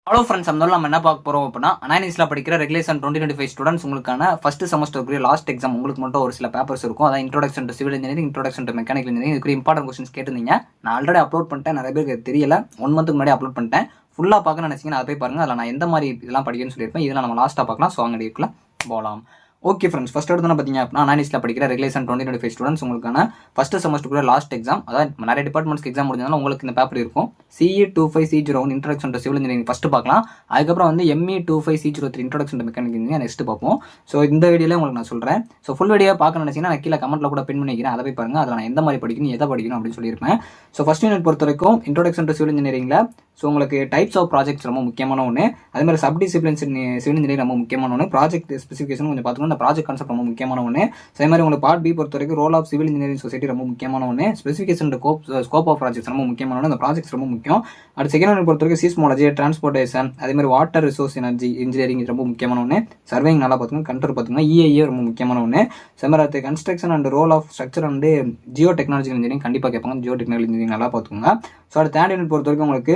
Hello friends, நம்ம என்ன பார்க்க போகிறோம் அப்படின்னா, அனானிஸ்ல படிக்கிற ரெகுலேஷன் 2025 ஸ்டூடெண்ட்ஸ் உங்களுக்கான ஃபர்ஸ்ட் செமஸ்டருக்கு லாஸ்ட் எக்ஸாம் உங்களுக்கு மட்டும் ஒரு சில பேப்பர்ஸ் இருக்கும். அதான் introduction to civil engineering, introduction to mechanical engineering. இதுக்கு இம்பார்ட்டன்ட் கொஸ்டின்ஸ் கேட்டிருந்தீங்க. நான் ஆல்ரெடி அப்லோட் பண்ணிட்டேன். நிறைய பேருக்கு தெரியல. 1 மந்த்துக்கு முன்னாடி அப்லோட் பண்ணிட்டேன். ஃபுல்லாக பார்க்கணும்னு நினச்சிங்கன்னா அதை போய் பாருங்கள். அதில் நான் எந்த மாதிரி இதெல்லாம் படிக்கணும்னு சொல்லியிருப்பேன். இதெல்லாம் நம்ம லாஸ்ட்டாக பார்க்கலாம். ஸோ அங்கே இருக்குல்ல போகலாம். ஓகே ஃப்ரெண்ட்ஸ், ஃபர்ஸ்ட் எடுத்து பார்த்தீங்க அப்படின்னா, அனானிஸ்ல படிக்கிற ரெகுலேஷன் 2025 ஸ்டூடெண்ட்ஸ் உங்களுக்கான ஃபர்ஸ்ட் செமஸ்டருக்குள்ள லாஸ்ட் எக்ஸாம். அதாவது நிறைய டிபார்ட்மெண்ட்ஸ்க்கு எக்ஸாம் முடிஞ்சதால உங்களுக்கு இந்த பேப்பர் இருக்கும். CE 25C01 introduction to civil engineering first பார்க்கலாம். அதுக்கப்புறம் வந்து ME 25C03 introduction to mechanical engineering next பார்ப்போம். ஸோ இந்த வீடியோல உங்களுக்கு நான் சொல்கிறேன். ஸோ ஃபுல் வீடியோ பார்க்க நினைச்சீங்கன்னா நான் கீழே கமெண்ட்ல கூட பின் பண்ணிக்கிறேன். அதை போய் பாருங்க. அதில் நான் எந்த மாதிரி படிக்கணும், எதை படிக்கணும் அப்படின்னு சொல்லியிருப்பேன். ஸோ ஃபர்ஸ்ட் யூனிட் பொறுத்த வரைக்கும் இன்ட்ரோடக்ஷன் டு சிவில் இன்ஜினியரிங்ல ஸோ உங்களுக்கு டைப்ஸ் ஆஃப் ப்ராஜெக்ட்ஸ் ரொம்ப முக்கியமான ஒன்று. அதே மாதிரி சப் டிசிப்ளின்ஸ் சிவில் இன்ஜினியரிங் ரொம்ப முக்கியமான ஒன்று. ப்ராஜெக்ட் ஸ்பெசிஃபிகேஷன் கொஞ்சம் பார்த்துக்கணும். இந்த ப்ராஜெக்ட் கான்செப்ட் ரொம்ப முக்கியமான ஒன்று. அதே மாதிரி உங்களுக்கு பார்ட் பி பொறுத்த வரைக்கும் role of civil engineering society ரொம்ப முக்கியமான ஒன்று. ஸ்பெசிஃபிகேஷன் ஸ்கோப் ஆஃப் ப்ராஜெக்ட்ஸ் ரொம்ப முக்கியமான ஒன்று. இந்த ப்ராஜெக்ட்ஸ் ரொம்ப முக்கியம். அடுத்த செகண்ட் யூனிட் பொறுத்த வரைக்கும் சீஸ்மாலஜி, டிரான்ஸ்போர்ட்டேஷன், அதே மாதிரி வாட்டர் ரிசோர்ஸ் எனர்ஜி இன்ஜினியரிங் ரொம்ப முக்கியமான ஒன்று. சர்வேயிங் நல்லா பார்த்துக்கணும். கண்ட்ரோல் பார்த்துக்கணும். EIA ரொம்ப முக்கியமான ஒன்று. அதே மாதிரி அடுத்து construction and role of structure and geo technology engineering கண்டிப்பாக கேட்பாங்க. ஜியோ டெக்னாலஜி இன்ஜினியரிங் நல்லா பார்த்துக்கோங்க. ஸோ அடுத்த தேர்ட் யூனிட் பொறுத்த வரைக்கும் உங்களுக்கு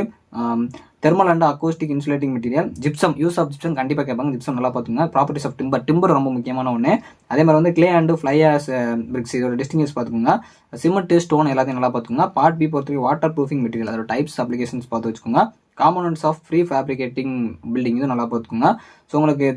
thermal and acoustic insulating material, gypsum, use of gypsum கண்டிப்பாக கேட்பாங்க. ஜிப்சம் நல்லா பார்த்துங்க. ப்ராப்பர்ட்டிஸ் ஆஃப் டிம்பர் ரொம்ப முக்கியமான ஒன்று. அதே மாதிரி வந்து clay and fly as BRICS இதோட டிஸ்டிங்ஸ் பார்த்துக்கோங்க. சிமெண்ட், ஸ்டோன் எல்லாத்தையும் நல்லா பார்த்துக்கோங்க. பார்ட் பி பொறுத்தவரைக்கும் வாட்டர் ப்ரூஃபிங் மெட்டீரியல் அதோட டைப்ஸ் அப்ளிகேஷன்ஸ் பார்த்து வச்சுக்கோங்க. காம்போனன்ட்ஸ் ஆஃப் ஃப்ரீ ஃபேப்ரிகேட்டிங் பில்டிங் இதுவும் நல்லா பார்த்துக்கோங்க. ஸோ உங்களுக்கு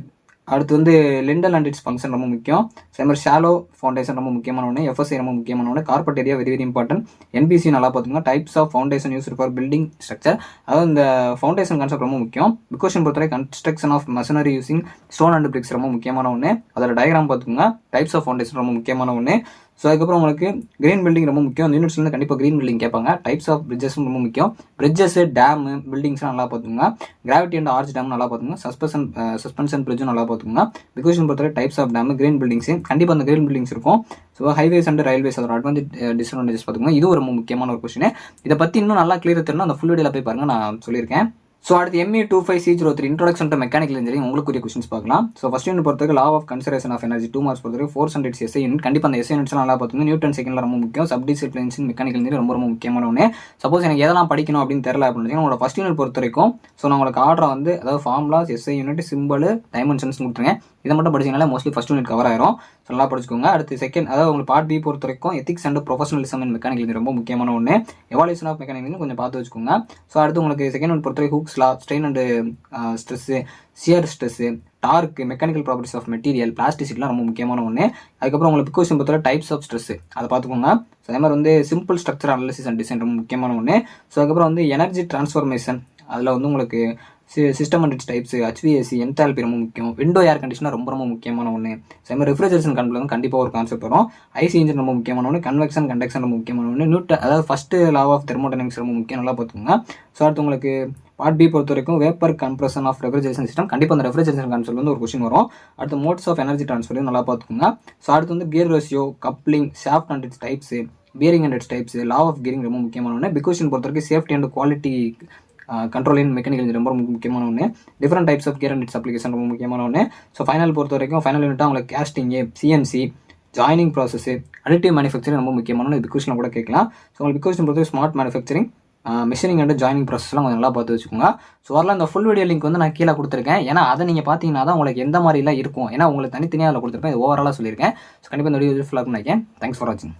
அடுத்து வந்து லிண்டல் அண்ட் இட்ஸ் ஃபங்க்ஷன் ரொம்ப முக்கியம். அதே மாதிரி ஷாலோ ஃபவுண்டேஷன் ரொம்ப முக்கியமான ஒன்று. FSI ரொம்ப முக்கியமான ஒன்று. Carpet area very important. NBC நல்லா பார்த்துக்கோங்க. Types of foundation use for building structure. அதாவது இந்த ஃபவுண்டேஷன் கான்செப்ட் ரொம்ப முக்கியம். பிகாஷன் பொறுத்தவரை construction of machinery using stone and bricks ரொம்ப முக்கியமான ஒன்று. அதோட டயக்ராம் பார்த்துக்கோங்க. டைப்ஸ் ஆஃப் ஃபவுண்டேஷன் ரொம்ப முக்கியமான ஒன்று. ஸோ அதுக்கப்புறம் உங்களுக்கு கிரீன் பில்டிங் ரொம்ப முக்கியம். அந்த யூனிட்ஸ்லேருந்து கண்டிப்பாக கிரீன் பில்டிங் கேட்பாங்க. டைப்ஸ் ஆஃப் பிரிட்ஜஸும் ரொம்ப முக்கியம். பிரிட்ஜஸ், டேம், பில்டிங்ஸ்லாம் நல்லா பார்த்துக்கோங்க. கிராவிட்டி அண்ட் ஆர்ச் டேம் நல்லா பார்த்துக்கோங்க. சஸ்பென்ஷன் பிரிட்ஜும் நல்லா பார்த்துக்கோங்க. பிகாஷன் பொறுத்தவரை types of dam, green buildings கண்டிப்பாக அந்த கிரீன் பில்டிங்ஸ் இருக்கும். ஸோ ஹைவேஸ் அண்ட் ரயில்வேஸ் அதோட அட்வான்டேஜ் டிஸ்அட்வான்டேஜஸ் பார்த்துக்கோங்க. இதுவும் ரொம்ப முக்கியமான ஒரு கொஸ்டின். இதை பற்றி இன்னும் நல்லா கிளியர் தெரியணும். அந்த ஃபுல் வீடியோவில் போய் பாருங்க, நான் சொல்லியிருக்கேன். ஸோ அடுத்து ME 25C03 introduction to mechanical engineering உங்களுக்குரிய கொஸ்டின்ஸ் பார்க்கலாம். ஸோ ஃபர்ஸ்ட் யூனிட் பொறுத்தவரைக்கும் law of conservation of energy 2 marks பொறுத்தவரைக்கும் 400 SI யூனிட் கண்டிப்பாக அந்த SI யூனிட்ஸ் நல்லா பார்த்துங்க. நியூட்டன் செகண்ட்ல ரொம்ப முக்கியம். சப் டிசிப்ளின்ஸ் மெக்கானிக்கல் இன்ஜினியரிங் ரொம்ப முக்கியமான ஒன்று. சப்போஸ் எனக்கு எதெல்லாம் படிக்கணும் அப்படின்னு தெரியல அப்படின்னு உங்களோட ஃபர்ஸ்ட் யூனிட் பொறுத்த வரைக்கும் ஸோ நான் உங்களுக்கு ஆர்டர் வந்து அதாவது formulas, SI unit, simple, dimensions கொடுத்துருங்க. இதை மட்டும் படிச்சிங்கனால மோஸ்ட்லி ஃபர்ஸ்ட் யூனிட் கவர் ஆயிரும். ஸோ நல்லா படிச்சுக்கோங்க. அடுத்து செகண்ட் அதாவது உங்களுக்கு பார்ட் பி பொறுத்த வரைக்கும் ethics and professionalism in mechanical engineering ரொம்ப முக்கியமான ஒன்று. எவாலுவேஷன் ஆஃப் மெக்கானிக்கல் கொஞ்சம் பார்த்து வச்சுக்கோங்க. ஸோ அடுத்து உங்களுக்கு செகண்ட் யூனிட் பொறுத்த வரைக்கும் Hooke's law, strain and stress, shear stress, torque, mechanical properties of material, பிளாஸ்டிசிட்டிலாம் ரொம்ப முக்கியமான ஒன்று. அதுக்கப்புறம் உங்களுக்கு பிகாஷன் பொறுத்தவரை டைப்ஸ் ஆஃப் ஸ்ட்ரெஸ் அதை பார்த்துக்கோங்க. ஸோ அதே மாதிரி வந்து simple structure analysis and design ரொம்ப முக்கியமான ஒன்று. ஸோ அதுக்கப்புறம் வந்து எனர்ஜி டிரான்ஸ்ஃபர்மேஷன் அதில் வந்து உங்களுக்கு system and its types, HVAC, enthalpy ரொம்ப முக்கியம். விண்டோ ஏர் கண்டிஷனர் ரொம்ப முக்கியமான ஒன்று. அதே மாதிரி ரெஃப்ரிஜரேஷன் கண்ட்ரோல் வந்து கண்டிப்பாக ஒரு கான்செப்ட் வரும். IC இன்ஜின் ரொம்ப முக்கியமான ஒன்று. கன்வெக்ஷன், கண்டக்ஷன் ரொம்ப முக்கியமான ஒன்று. நியூட்டன் அதாவது ஃபர்ஸ்ட் லா ஆஃப் தெர்மோடைனமிக்ஸ் ரொம்ப முக்கியம். நல்லா பார்த்துக்கோங்க. ஸோ அடுத்து உங்களுக்கு பார்ட் பி பொறுத்த வரைக்கும் vapour compression of refrigeration system கண்டிப்பாக அந்த ரெஃப்ரிஜரேஷன் கான்செப்ட் வந்து ஒரு கொஸ்டின் வரும். அடுத்து மோட்ஸ் ஆஃப் எனர்ஜி ட்ரான்ஸ்ஃபர் நல்லா பார்த்துக்கோங்க. ஸோ அடுத்து வந்து gear ratio, coupling, shaft and its types, bearing and its types, law of gearing ரொம்ப முக்கியமான ஒன்று. பிகாஷன் பொறுத்த வரைக்கும் safety and quality control in mechanical ரொம்ப முக்கியமான ஒன்று. Different types of gear and its application ரொம்ப முக்கியமான ஒன்று. ஸோ ஃபைனல் பொறுத்த வரைக்கும் ஃபைனல் யூனிட்டாக உங்களுக்கு casting, CNC, joining process, additive manufacturing ரொம்ப முக்கியமான பிகாஷன் கூட கேட்கலாம். ஸோ உங்களுக்கு பிகாஷன் பொறுத்த smart manufacturing, machining and joining ப்ராசஸ்லாம் கொஞ்சம் நல்லா பார்த்து வச்சுக்கோங்க. ஸோ வரலாம் இந்த ஃபுல் வீடியோ லிங்க் வந்து நான் கீழே கொடுத்துருக்கேன். ஏன்னா அதை நீங்கள் பார்த்தீங்கன்னா தான் உங்களுக்கு எந்த மாதிரிலாம் இருக்கும். ஏன்னா உங்களுக்கு தனித்தனியாக அதில் கொடுத்துருப்பேன். இது ஓவராலாக சொல்லியிருக்கேன். ஸோ கண்டிப்பாக இந்த வீடியோ யூஸ்ஃபுல்லாக இருக்கும் நினைக்கிறேன். தேங்க்ஸ் ஃபார் வாட்சிங்.